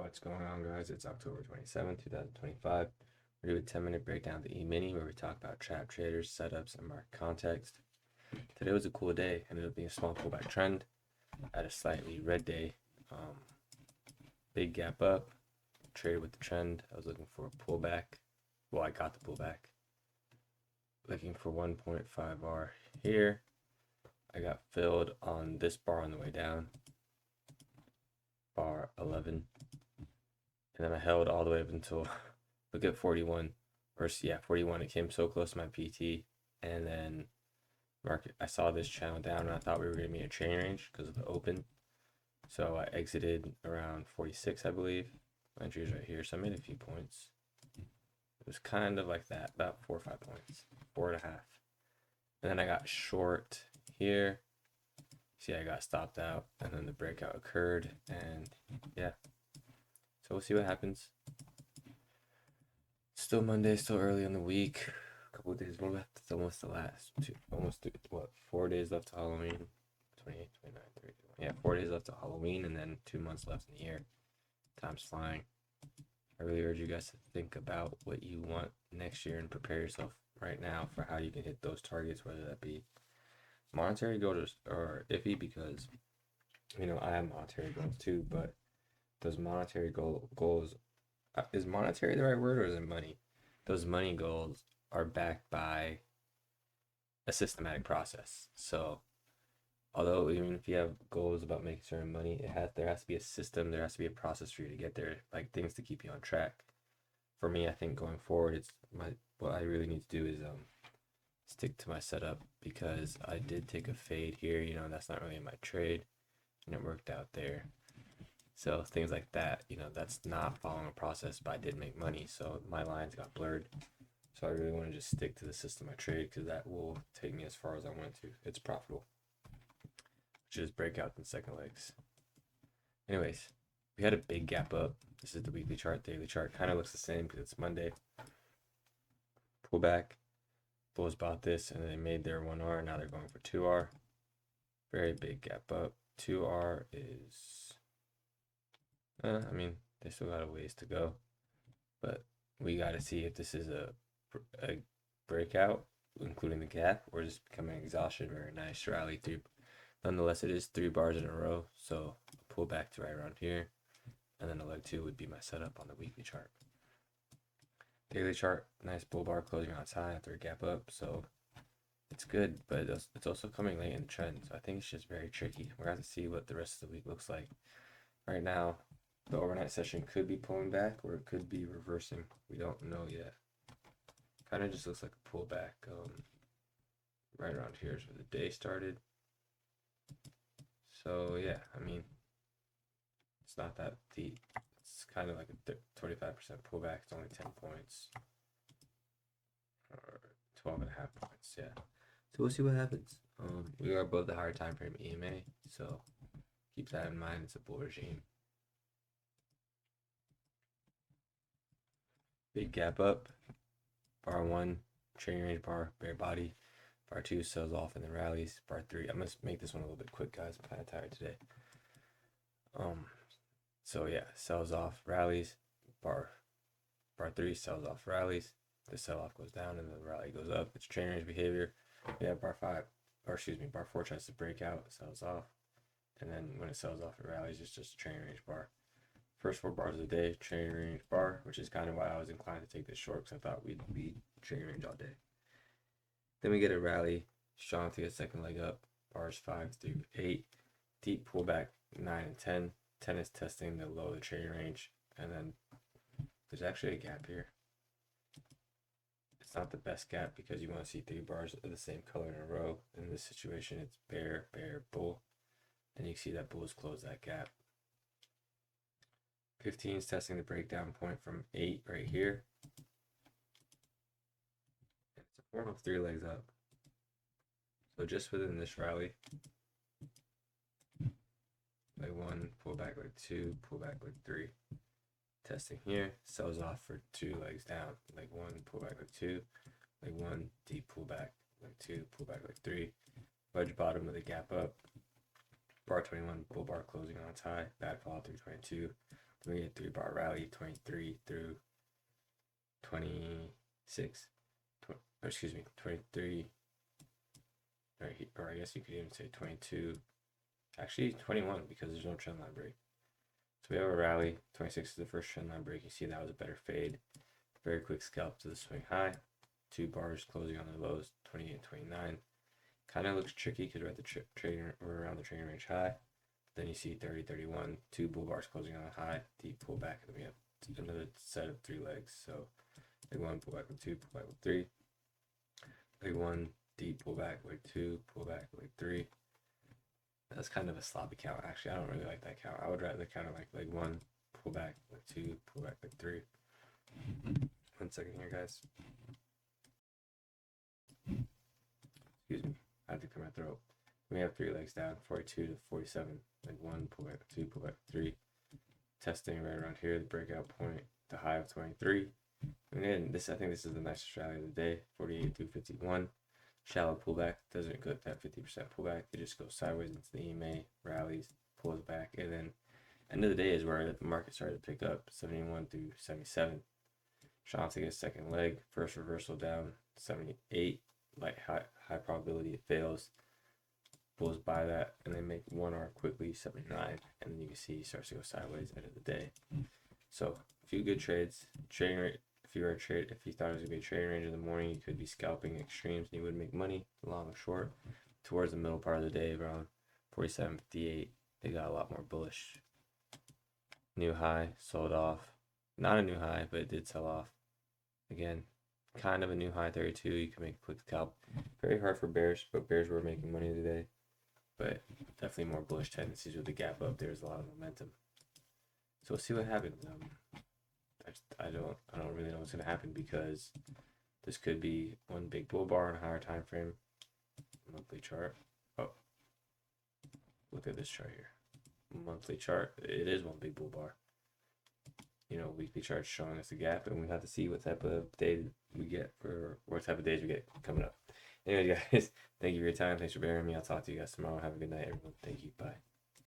What's going on, guys? It's October 27th, 2025. We're doing a 10-minute breakdown of the E-mini where we talk about trap traders, setups, and market context. Today was a cool day. Ended up being a small pullback trend. Had a slightly red day. Big gap up. Traded with the trend. I was looking for a pullback. Well, I got the pullback. Looking for 1.5R here. I got filled on this bar on the way down. Bar 11. And then I held all the way up until, look at 41. Or yeah, 41. It came so close to my PT. And then market, I saw this channel down and I thought we were going to be in a chain range because of the open. So I exited around 46, I believe. My entry is right here. So I made a few points. It was kind of like that, about 4 or 5 points, 4.5. And then I got short here. See, I got stopped out and then the breakout occurred. And yeah. So we'll see what happens. Still Monday, still early in the week. A couple of days more left. It's almost the last two, almost what, 4 days left to Halloween. 28, 29, 30. Yeah, 4 days left to Halloween and then 2 months left in the year. Time's flying. I really urge you guys to think about what you want next year and prepare yourself right now for how you can hit those targets, whether that be monetary goals or iffy, because you know I have monetary goals too, but those monetary goals, is monetary the right word or is it money? Those money goals are backed by a systematic process. So although even if you have goals about making certain money, there has to be a system, there has to be a process for you to get there, like things to keep you on track. For me, I think going forward, what I really need to do is stick to my setup, because I did take a fade here, you know, that's not really in my trade and it worked out there. So things like that, you know, that's not following a process, but I did make money. So my lines got blurred. So I really want to just stick to the system I trade, because that will take me as far as I want to. It's profitable. Just breakouts and second legs. Anyways, we had a big gap up. This is the weekly chart, daily chart. Kind of looks the same because it's Monday. Pull back. Bulls bought this and they made their 1R. Now they're going for 2R. Very big gap up. 2R is... I mean, they still got a ways to go, but we got to see if this is a breakout, including the gap, or just becoming an exhaustion. Very nice rally through. Nonetheless, it is 3 bars in a row, so pull back to right around here, and then a leg 2 would be my setup on the weekly chart. Daily chart, nice bull bar closing on its high after a gap up, so it's good, but it's also coming late in the trend, so I think it's just very tricky. We're going to have to see what the rest of the week looks like. Right now, the overnight session could be pulling back or it could be reversing. We don't know yet. Kind of just looks like a pullback. Right around here is where the day started. So yeah, I mean, it's not that deep. It's kind of like a 25% pullback. It's only 10 points or 12.5 points. Yeah. So we'll see what happens. We are above the higher time frame EMA, so keep that in mind. It's a bull regime. Big gap up, bar 1, trading range bar, bear body, bar 2 sells off and then rallies, bar 3, I'm going to make this one a little bit quick, guys, I'm kind of tired today. So yeah, sells off, rallies, bar 3 sells off, rallies, the sell off goes down and the rally goes up. It's trading range behavior. Yeah, bar 4 tries to break out, sells off, and then when it sells off, it rallies. It's just a trading range bar. First 4 bars of the day, trading range bar, which is kind of why I was inclined to take this short, because I thought we'd be trading range all day. Then we get a rally, strong to get second leg up, bars 5 through 8, deep pullback 9 and 10. 10 is testing the low of the trading range, and then there's actually a gap here. It's not the best gap because you want to see 3 bars of the same color in a row. In this situation, it's bear, bear, bull, and you see that bulls close that gap. 15 is testing the breakdown point from 8 right here. It's a form of 3 legs up. So just within this rally, leg 1, pull back leg 2, pull back leg 3. Testing here, sells off for 2 legs down. Leg 1, pull back leg 2, leg 1, deep pull back, leg 2, pull back leg 3. Wedge bottom of the gap up. Bar 21, bull bar closing on its high, bad follow through 22. Then we get 3-bar rally, 23 through 26. Or excuse me, 23. Or I guess you could even say 22. Actually, 21 because there's no trend line break. So we have a rally. 26 is the first trend line break. You see that was a better fade. Very quick scalp to the swing high. 2 bars closing on the lows, 28 and 29. Kind of looks tricky because we're at the we're around the trading range high. Then you see 30, 31, 2 bull bars closing on the high, deep pullback, and then we have another set of 3 legs. So leg 1, pull back with 2, pull back with 3. Leg 1, deep pullback, leg 2, pull back, leg 3. That's kind of a sloppy count. Actually, I don't really like that count. I would rather count it like leg 1, pull back, leg 2, pull back, leg 3. 1 second here, guys. Excuse me. I had to clear my throat. We have 3 legs down, 42 to 47. Leg 1, pull back 2, pull back 3. Testing right around here, the breakout point, the high of 23. And again, I think this is the nicest rally of the day, 48 to 51. Shallow pullback, doesn't go that 50% pullback. It just goes sideways into the EMA, rallies, pulls back, and then end of the day is where the market started to pick up, 71 through 77. Sean to get a second leg, first reversal down, 78. Like high probability it fails, pulls by that, and then make 1 R quickly, 79, and then you can see he starts to go sideways end of the day. So a few good trades. Trading rate, if you thought it was gonna be a trading range in the morning, you could be scalping extremes and you would make money, long or short. Towards the middle part of the day, around 47.58, they got a lot more bullish. New high, sold off. Not a new high, but it did sell off. Again, kind of a new high, 32. You can make a quick scalp. Very hard for bears, but bears were making money today. But definitely more bullish tendencies with the gap up. There's a lot of momentum. So we'll see what happens. I don't really know what's gonna happen because this could be one big bull bar on a higher time frame. Monthly chart. Oh, look at this chart here. Monthly chart. It is one big bull bar. You know, weekly charts showing us a gap, and we have to see what type of day we get for what type of days we get coming up. Anyway, guys, thank you for your time. Thanks for bearing me. I'll talk to you guys tomorrow. Have a good night, everyone. Thank you. Bye.